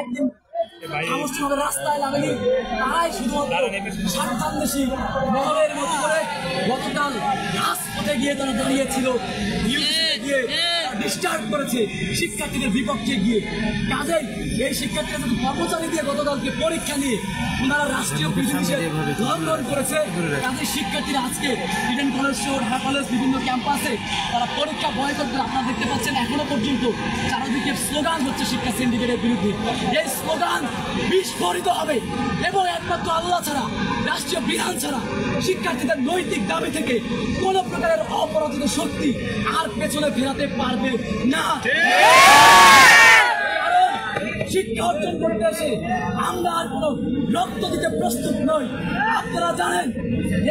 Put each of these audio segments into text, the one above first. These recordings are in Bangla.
একদিন রাস্তায় নামেনি, তারাই শুধুমাত্র স্বার্থান্বেষী মহলের মতো করে গতকাল রাজপথে গিয়ে তারা দাঁড়িয়েছিল, গিয়ে ডিস্টার্ব করেছে শিক্ষার্থীদের বিপক্ষে গিয়ে। কাজেই এই শিক্ষার্থীরা যদি কর্মচারী দিয়ে গতকালকে পরীক্ষা নিয়ে ওনারা রাষ্ট্রীয় বিধিনিষেধ লঙ্ঘন করেছে, কাজেই শিক্ষার্থীরা আজকে ইডেন কলেজ শহর, ঢাকা কলেজ বিভিন্ন ক্যাম্পাসে তারা পরীক্ষা বয়কট করে। আপনারা দেখতে পাচ্ছেন এখনো পর্যন্ত চারদিকে স্লোগান হচ্ছে শিক্ষা সিন্ডিকেটের বিরুদ্ধে। এই স্লোগান বিস্ফোরিত হবে এবং একমাত্র আল্লাহ ছাড়া, রাষ্ট্রীয় বিধান ছাড়া শিক্ষার্থীদের নৈতিক দাবি থেকে কোন প্রকারের অপরাধিত শক্তি আর পেছনে ফেরাতে পারবে না। শিক্ষা অর্জন করতে এসে আমরা আর কোনো রক্ত দিতে প্রস্তুত নই। আপনারা জানেন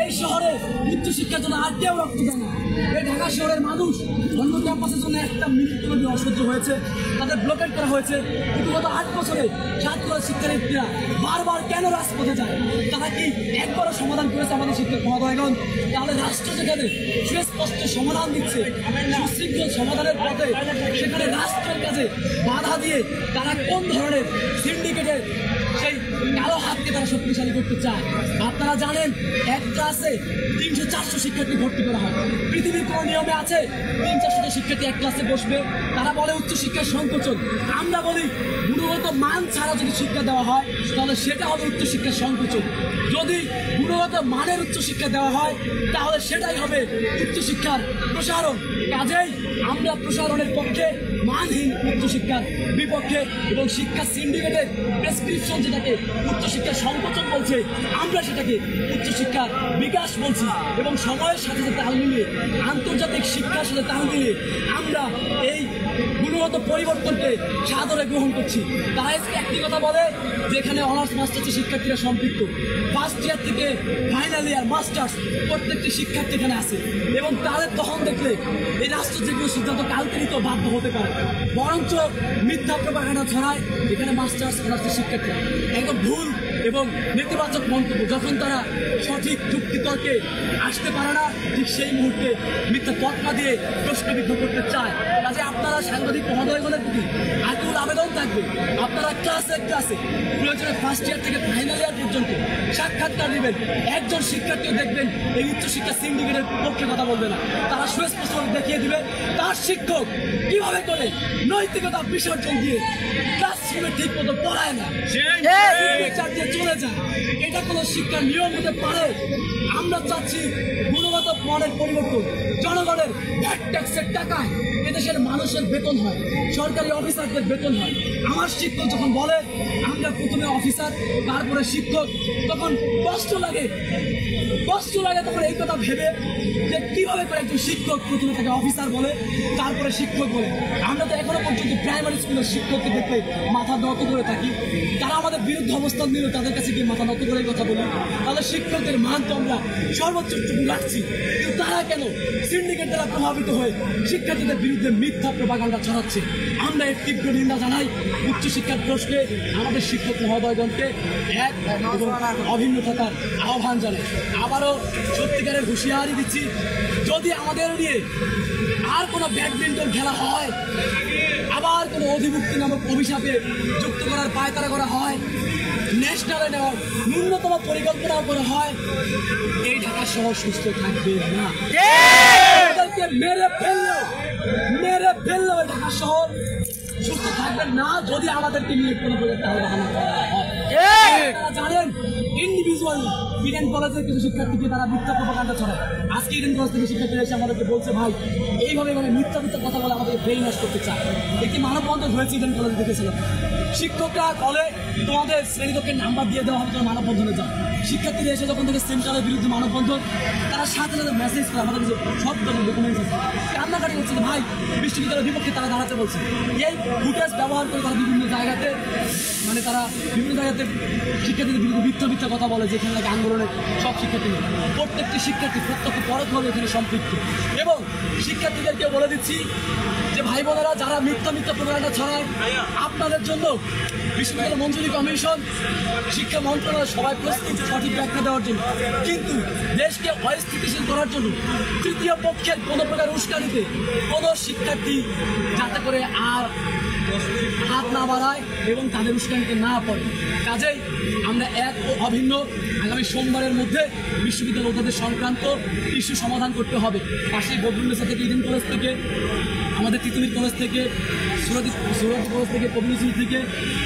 এই শহরে উচ্চশিক্ষার জন্য আর কেউ রক্ত দেয় না। এই ঢাকা শহরের মানুষ অন্য ক্যাম্পাসের জন্য একটা মিনিট কোনো অসহ্য হয়েছে, তাদের ব্লকেট করা হয়েছে। কিন্তু গত 8 বছরে ছাত্র শিক্ষার্থীরা বারবার কেন রাজপথে যায়? তারা কি একবারও সমাধান করেছে আমাদের শিক্ষক মহোদয়গণ? তাহলে রাষ্ট্র যেখানে সুস্পষ্ট সমাধান দিচ্ছে, সুশৃঙ্খল সমাধানের পথে, সেখানে রাষ্ট্রের কাছে বাধা দিয়ে তারা কোন ধরনের সিন্ডিকেটের সেই কালো হাতকে তারা শক্তিশালী করতে চায়? আপনারা জানেন এক ক্লাসে 300-400 শিক্ষার্থী ভর্তি করা হয়। পৃথিবীর কোন নিয়মে আছে 300-400 শিক্ষার্থী এক ক্লাসে বসবে? তারা বলে উচ্চশিক্ষার সংকোচন। আমরা বলি গুণগত মান ছাড়া যদি শিক্ষা দেওয়া হয় তাহলে সেটা হবে উচ্চশিক্ষার সংকোচন। যদি গুণগত মানের উচ্চশিক্ষা দেওয়া হয় তাহলে সেটাই হবে উচ্চশিক্ষার প্রসারণ। কাজেই আমরা প্রসারণের পক্ষে, মানহীন উচ্চশিক্ষার বিপক্ষে। এবং শিক্ষা সিন্ডিকেটের প্রেসক্রিপশন যেটাকে উচ্চশিক্ষার সংকোচন বলছে, আমরা সেটাকে উচ্চশিক্ষার বিকাশ বলছি। এবং সময়ের সাথে সাথে তাল মিলিয়ে, আন্তর্জাতিক শিক্ষার সাথে তাল মিলিয়ে আমরা এই গুণগত পরিবর্তনকে সাদরে গ্রহণ করছি। তারা একটি কথা বলে যে এখানে অনার্স মাস্টার্সের শিক্ষার্থীরা সম্পৃক্ত। ফার্স্ট ইয়ার থেকে ফাইনাল ইয়ার মাস্টার্স প্রত্যেকটি শিক্ষার্থী এখানে আছে। এবং তাদের তখন দেখলে এই রাষ্ট্র যেগুলো সিদ্ধান্ত কালকে নিতেও বাধ্য হতে পারে। বরঞ্চ মিথ্যা প্রপাগান্ডা ছড়ায় এখানে মাস্টার্স অনার্সের শিক্ষার্থীরা। একদম ভুল এবং নেতিবাচক মন্তব্য। যখন তারা সঠিক যুক্তি তর্কে আসতে পারে না, ঠিক সেই মুহূর্তে মিথ্যা তৎপা দিয়ে প্রশ্নবিদ্ধ করতে চায়। কাজে আপনারা সাংবাদিক মহোদয়গণের প্রতি আকুল আবেদন থাকবে, আপনারা ক্লাসে ক্লাসে প্রয়োজনে ফার্স্ট ইয়ার থেকে ফাইনাল ইয়ার পর্যন্ত সাক্ষাৎকার দিবেন। একজন শিক্ষার্থীও দেখবেন এই উচ্চশিক্ষা সিন্ডিকেটের পক্ষে কথা বলবে না। তারা সুস্পষ্ট দেখিয়ে দিবে তার শিক্ষক কিভাবে করে নৈতিকতা বিসর্জন দিয়ে ক্লাসরুমে ঠিক মতো পড়ায় না, দিয়ে চলে যায়। এটা কোনো শিক্ষার নিয়ম হতে পারে? আমরা চাচ্ছি গুণগত মানের পরিবর্তন। জনগণের ভ্যাট ট্যাক্সের টাকায় এদেশের মানুষের বেতন হয়, সরকারি অফিসারদের বেতন হয়। আমার শিক্ষক যখন বলে আমরা প্রথমে অফিসার তারপরে শিক্ষক, তখন কষ্ট লাগে তখন এই কথা ভেবে যে কিভাবে করে একজন শিক্ষক প্রথমে তাকে অফিসার বলে তারপরে শিক্ষক বলে। আমরা তো এখনো পর্যন্ত প্রাইমারি স্কুলের শিক্ষককে দেখতে মাথা নত করে থাকি। তারা আমাদের বিরুদ্ধে অবস্থান নিল, তাদের কাছে গিয়ে মাথা নত করে কথা বলি। তাহলে শিক্ষকদের মান তো আমরা সর্বোচ্চটুকু রাখছি, কিন্তু তারা কেন সিন্ডিকেট দ্বারা প্রভাবিত হয়ে শিক্ষার্থীদের বিরুদ্ধে মিথ্যা প্রপাগান্ডা ছড়াচ্ছে? আমরা এর তীব্র নিন্দা জানাই। উচ্চশিক্ষার প্রশ্নে আমাদের শিক্ষক মহোদয়গণকে এক এবং অভিন্ন থাকার আহ্বান জানাই। আবারও সত্যিকারের হুঁশিয়ারি দিচ্ছি, যদি আমাদের নিয়ে আর কোনো ব্যাডমিন্টন খেলা হয়, আবার কোনো অধিভুক্তি নামক অভিশাপে যুক্ত করার পায়তারা করা হয়, ন্যাশনালে নেওয়ার ন্যূনতম পরিকল্পনাও করা হয়, এই ঢাকা শহর সুস্থ থাকবে না। ওদেরকে মেরে ফেললেও ঢাকা শহর সুস্থ থাকবে না যদি আমাদেরকে নিয়ে কোনো তাহলে জানেন ইন্ডিভিজুয়াল ইডেন কলেজের কিছু শিক্ষার্থীকে তারা মিথ্যা প্রপাগান্ডা ছড়ায়। আজকে ইডেন কলেজ থেকে শিক্ষার্থীরা এসে আমাদেরকে বলছে, ভাই এইভাবে মিথ্যা কথা বলে আমাদের ব্রেইন ওয়াশ করতে চায়। একটি মানববন্ধন হয়েছে ইডেন কলেজে, দেখেছিলাম। শিক্ষকরা বলে তোমাদের শ্রেণীকক্ষের নাম্বার দিয়ে দেওয়া হবে, তোমার মানববন্ধনে যাও। শিক্ষার্থীরা এসে যখন থেকে সেন্ট্রালের বিরুদ্ধে মানববন্ধন, তারা সাথে সাথে মেসেজ করে আমাদের কিছু সব ডকুমেন্টস আছে, কান্নাকাটি করছে ভাই বিশ্ববিদ্যালয়ের বিপক্ষে তারা দাঁড়াতে বলছে। এই ফুটেজ ব্যবহার করে তারা বিভিন্ন জায়গাতে শিক্ষার্থীদের বিরুদ্ধে মিথ্যা কথা বলে, যেখানে নাকি আন্দোলনের সব শিক্ষার্থী নেই। প্রত্যেকটি শিক্ষার্থী প্রত্যক্ষ পরোক্ষভাবে এখানে সম্পৃক্ত। এবং শিক্ষার্থীদেরকে বলে দিচ্ছি যে ভাই বোনেরা, যারা মিথ্যা প্রচারণা ছড়ায়, আপনাদের জন্য বিশ্ববিদ্যালয় মঞ্জুরি কমিশন, শিক্ষা মন্ত্রণালয় সবাই প্রস্তুত সঠিক ব্যাখ্যা দেওয়ার জন্য। কিন্তু দেশকে অস্থিতিশীল করার জন্য তৃতীয় পক্ষের কোনো প্রকার উস্কানিতে কোনো শিক্ষার্থী যাতে করে আর হাত না বাড়ায় এবং তাদের উস্কানিতে না পড়ে। কাজেই আমরা এক ও অভিন্ন আগামী সোমবারের মধ্যে বিশ্ববিদ্যালয় অধ্যাদেশ সংক্রান্ত ইস্যু সমাধান করতে হবে। পাশেই বদরুন্নেসা থেকে, ইডেন কলেজ থেকে, আমাদের তিতুমির কলেজ থেকে, সুরজি কলেজ থেকে, কবিরুল থেকে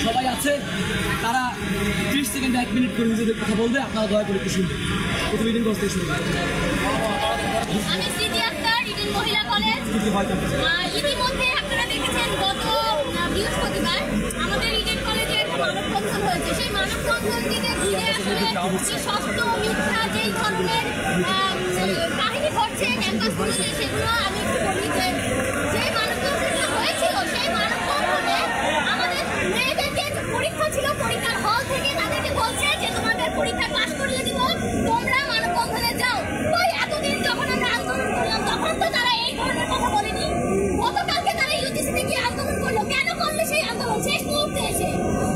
সবাই আছে। তারা 30 সেকেন্ড 1 মিনিট করে নিজেদের কথা বলবে, আপনারা দয়া করে একটু শুনবেন। প্রথমে ইডেন কলেজ থেকে শুনবেন। আমি স্মৃতি আক্তার, ইডেন মহিলা কলেজ। ইতিমধ্যে আপনারা দেখেছেন গত বৃহস্পতিবার আমাদের ইডেন কলেজে একটা মানববন্ধন হয়েছে। সেই মানববন্ধনটিকে ঘিরে আসলে যে সত্য মিথ্যা যেই ধরনের কাহিনী ঘটছে ক্যাম্পাসগুলোতে, সেগুলো আমি একটু বলি যে মানববন্ধনটা হয়েছিল সেই মানববন্ধনে আমাদের মেয়েদেরকে পরীক্ষা ছিল, পরীক্ষার হল থেকে তাদেরকে বলছে যে তোমাদের পরীক্ষা পাশ করিয়ে দিব, তোমরা মানববন্ধনে যাও। ওই এতদিন যখন আমরা আন্দোলন করলাম তখন তো তারা এই ধরনের কথা বলেনি। গতকালকে তারা ইউজিসিতে গিয়ে আন্দোলন করলো, কেন করলো সেই আন্দোলন শেষ মুহূর্তে এসে,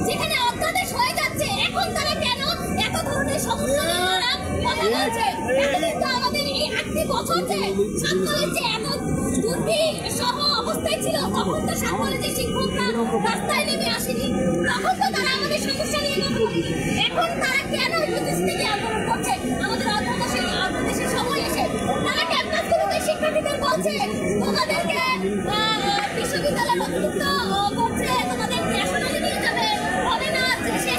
যেখানে অধ্যাদেশ হয়ে যাচ্ছে, এখন তারা কেন এত ধরনের সমস্যা কথা বলছে? এতদিন তো আমাদের এই 8টি বছর যে ছাত্রদের যে এত দুর্ভিক্ষ সহ অবস্থায় ছিল, তখন তো কলেজের শিক্ষকরা রাস্তায় নেমে আসেনি, তখন তো তারা আমাদের সমস্যা নিয়ে কথা বলেনি। এখন তারা কেন ইউজিসি থেকে আন্দোলন করছে? আমাদের অধ্যাদেশের সময় এসে তারা ক্যাম্পাসগুলোতে শিক্ষার্থীদের বলছে তোমাদেরকে বিশ্ববিদ্যালয় নথিভুক্ত করছে, তোমাদের ন্যাশনালে নিয়ে যাবে, হবে না। শেষে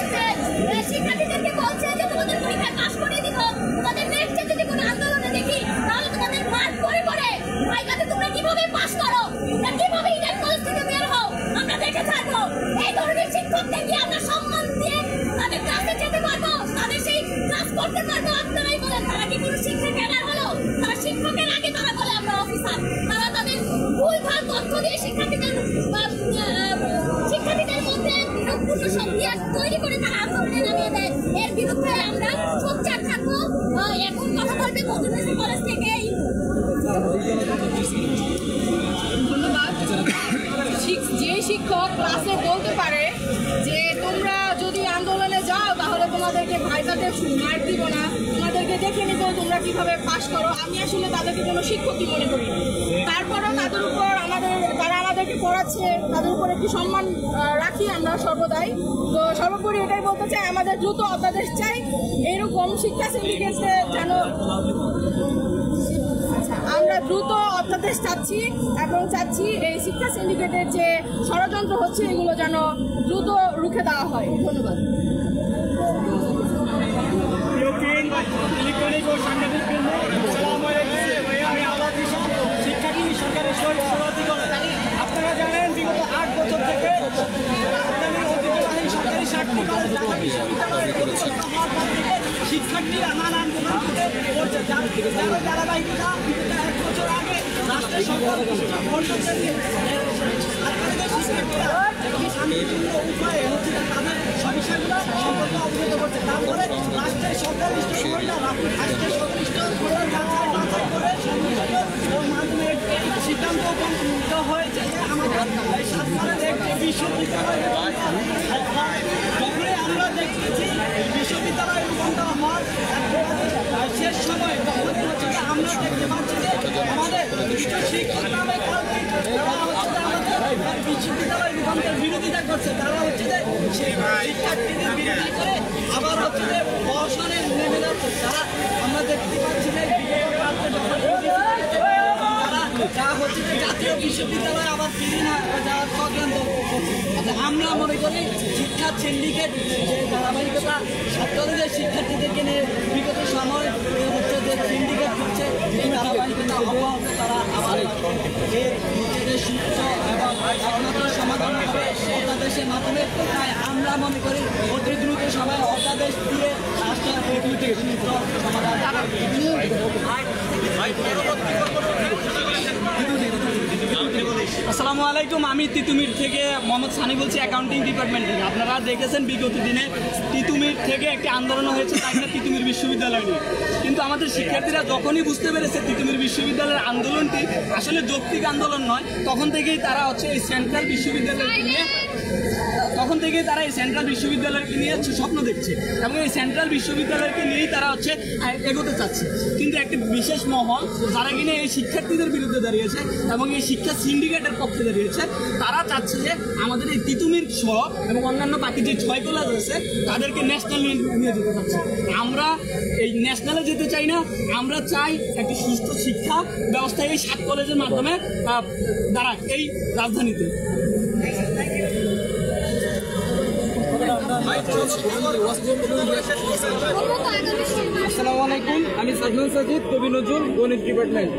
শিক্ষার্থীদেরকে বলছে যে তোমাদের পরীক্ষায় পাশ করিয়ে দিব, তোমাদের নেক্সটে যদি কোনো আন্দোলনে দেখি তাহলে তোমাদের মার্ক পরে ভাইবাতে তোমরা কিভাবে পাশ করো, তোমরা কিভাবে ইডেন কলেজ থেকে বের হও, আমরা দেখে থাকবো। এই ধরনের শিক্ষকদেরকে আমরা সম্মান দিয়ে তাদের ক্লাসে যেতে পারবো, তাদের সেই ক্লাস করতে পারবো। আপনারাই বলেন, তারা কি কোনো শিক্ষা ক্যাডার হলো? তারা শিক্ষকের আগে তারা বলে আমরা অফিসার। তারা তাদের ভুলভাল তথ্য দিয়ে শিক্ষার্থীদের মধ্যে বিরোধপূর্ণ সন্দেহ তৈরি করে তারা আন্দোলনে নামিয়ে দেয়। এর বিরুদ্ধে আমরা সোচ্চার থাকবো। এখন কথা বলবে বদরুন্নেসা কলেজ থেকে। ধন্যবাদ। যে শিক্ষক ক্লাসে বলতে পারে যে তোমরা যদি আন্দোলনে যাও তাহলে তোমাদেরকে ভাইভাতে মার্ক দিব না, তোমাদেরকে দেখে নিব তোমরা কিভাবে পাশ করো, আমি আসলে তাদেরকে কোনো শিক্ষকই মনে করি। তারপরও তাদের উপর তারা আমাদেরকে পড়াচ্ছে, তাদের উপর একটু সম্মান রাখি আমরা সর্বদাই। তো সর্বোপরি এটাই বলতে চাই, আমাদের দ্রুত অধ্যাদেশ চাই। এরকম শিক্ষা সিন্ডিকেটে যেন আমরা দ্রুত অধ্যাদেশ চাচ্ছি এবং চাচ্ছি এই শিক্ষা সিন্ডিকেটের যে ষড়যন্ত্র হচ্ছে এগুলো যেন দ্রুত রুখে দেওয়া হয়। ধন্যবাদ। আপনারা জানেন বিগত 8 বছর থেকে সরকারি শিক্ষার্থীরা নানা আন্দোলন করছে, যার ধারাবাহিকতা 1 বছর আগে রাষ্ট্রের সকল শিক্ষার্থীরা শান্তিপূর্ণ উপায়ে তাদের সমস্যাগুলো সম্পর্কে অবগত করছে। তারপরে রাষ্ট্রের সকল স্টেকহোল্ডাররা রাষ্ট্রের সংশ্লিষ্ট বাছাই করে মাধ্যমে সিদ্ধান্ত উপনীত হয়েছে যে আমাদের সাতক্ষীরার একটি বিশ্ববিদ্যালয় যখনই আমরা দেখতেছি বিশ্ববিদ্যালয় রূপান্তর হওয়ার শেষ সময় তখনই হচ্ছে যে আমরা দেখতে পাচ্ছি যে আমাদের শিক্ষক নামে বিশ্ববিদ্যালয় রূপান্তরের বিরোধিতা করছে। তারা হচ্ছে যে শিক্ষার্থীদের বিরোধিতা করে আবার হচ্ছে যে প্রশাসনে নেমে যাচ্ছে। তারা আমরা দেখতে পাচ্ছি যে যা হচ্ছে যে জাতীয় বিশ্ববিদ্যালয় আবার ফিরে না যাওয়ার চক্রান্ত করছে। আমরা মনে করি শিক্ষা সিন্ডিকেট যে ধারাবাহিকতা ছাত্রদের শিক্ষার্থীদেরকে নিয়ে বিগত সময় হচ্ছে যে সিন্ডিকেট করছে, এই ধারাবাহিকতা অব্যাহত তারা আবার নিজেদের সূত্র এবং একমাত্র সমাধান হবে অধ্যাদেশের মাধ্যমে। তাই আমরা মনে করি অতি দ্রুত সবাই অধ্যাদেশ দিয়ে রাষ্ট্রের সমাধান। আসসালামু আলাইকুম, আমি তিতুমির থেকে মোহাম্মদ সানি বলছি, অ্যাকাউন্টিং ডিপার্টমেন্ট থেকে। আপনারা দেখেছেন বিগত দিনে তিতুমির থেকে একটি আন্দোলন হয়েছে তাই না তিতুমির বিশ্ববিদ্যালয় নিয়ে, কিন্তু আমাদের শিক্ষার্থীরা যখনই বুঝতে পেরেছে তিতুমির বিশ্ববিদ্যালয়ের আন্দোলনটি আসলে যৌক্তিক আন্দোলন নয়, তখন থেকেই তারা হচ্ছে এই সেন্ট্রাল বিশ্ববিদ্যালয় নিয়ে তখন থেকে তারা এই সেন্ট্রাল বিশ্ববিদ্যালয়কে নিয়ে স্বপ্ন দেখছে এবং এই সেন্ট্রাল বিশ্ববিদ্যালয়কে নিয়েই তারা এগোতে চাচ্ছে। কিন্তু একটি বিশেষ মহল যারা কিনা এই শিক্ষার্থীদের বিরুদ্ধে দাঁড়িয়েছে এবং এই শিক্ষা সিন্ডিকেটের পক্ষে দাঁড়িয়েছে, তারা চাচ্ছে যে আমাদের এই তিতুমির সহ এবং অন্যান্য বাকি যে 6 কলেজ আছে তাদেরকে ন্যাশনাল নিয়ে যেতে চাচ্ছে। আমরা এই ন্যাশনালে যেতে চাই না, আমরা চাই একটি সুস্থ শিক্ষা ব্যবস্থা এই 7 কলেজের মাধ্যমে দাঁড়াক এই রাজধানীতে। আসসালামু আলাইকুম, আমি সাদমান সাজিদ, কবি নজরুল, গণিত ডিপার্টমেন্ট।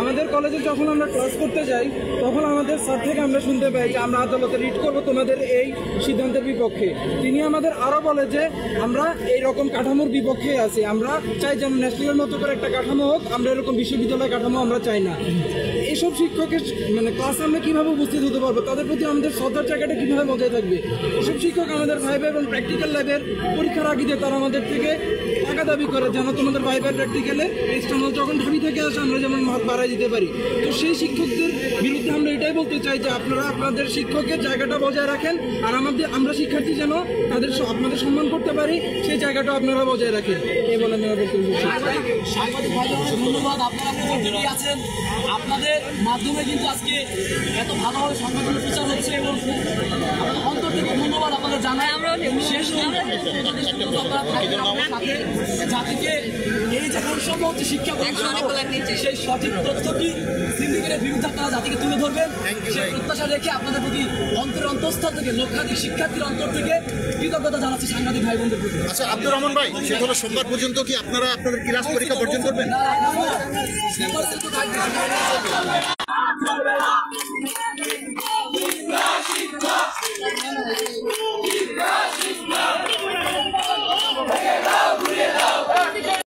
আমাদের কলেজে যখন আমরা ক্লাস করতে যাই তখন আমাদের স্যার থেকে আমরা শুনতে পাই যে আমরা আদালতে রিট করবো তোমাদের এই সিদ্ধান্তের বিপক্ষে। তিনি আমাদের আরও বলে যে আমরা এই রকম কাঠামোর বিপক্ষে আছি, আমরা চাই যেন ন্যাশনালের মতো করে একটা কাঠামো হোক, আমরা এরকম বিশ্ববিদ্যালয় কাঠামো আমরা চাই না। এইসব শিক্ষকের মানে ক্লাসে আমরা কীভাবে উপস্থিত হতে পারবো, তাদের প্রতি আমাদের শ্রদ্ধার জায়গাটা কীভাবে বজায় থাকবে? এসব শিক্ষক আমাদের ভাইবা এবং প্র্যাকটিক্যাল ল্যাবের পরীক্ষার আগে দিয়ে তারা আমাদের থেকে টাকা দাবি করে যেন তোমাদের ভাইবার প্র্যাকটিক্যালে এক্সটার্নাল যখন ঢাবি থেকে আসে আমরা যেমন মাঠ বাড়াই দিতে পারি। তো সেই শিক্ষকদের বিরুদ্ধে আমরা এটাই বলতে চাই যে আপনারা আপনাদের শিক্ষকের জায়গাটা বজায় রাখেন, আর আমরা শিক্ষার্থী যেন তাদের আপনাদের সম্মান করতে পারি সেই জায়গাটা আপনারা বজায় রাখেন। এই বলে আমি সাংবাদিক ভাইদের ধন্যবাদ, আপনারা প্রতিনিধি আছেন, আপনাদের মাধ্যমে কিন্তু আজকে এত ভালোভাবে সংগঠন প্রচার হচ্ছে এবং অন্তর থেকে ধন্যবাদ আপনাদের জানাই। আমরা শেষ জাতিকে এই যে বৈষম্য হচ্ছে শিক্ষা সেই সঠিক তথ্যটি সিন্ডিকেটের বিরুদ্ধে আপনারা জাতিকে তুলে ধরবেন, সেই প্রত্যাশা রেখে আপনাদের প্রতি অন্তরস্থল থেকে লক্ষাধিক শিক্ষার্থীর অন্তর থেকে কৃতজ্ঞতা জানাচ্ছি সাংবাদিক ভাই বোনদের প্রতি। আচ্ছা, আব্দুর রহমান ভাই, সেগুলো সোমবার পর্যন্ত কি আপনারা আপনাদের ক্লাস পরীক্ষা বর্জন করবেন?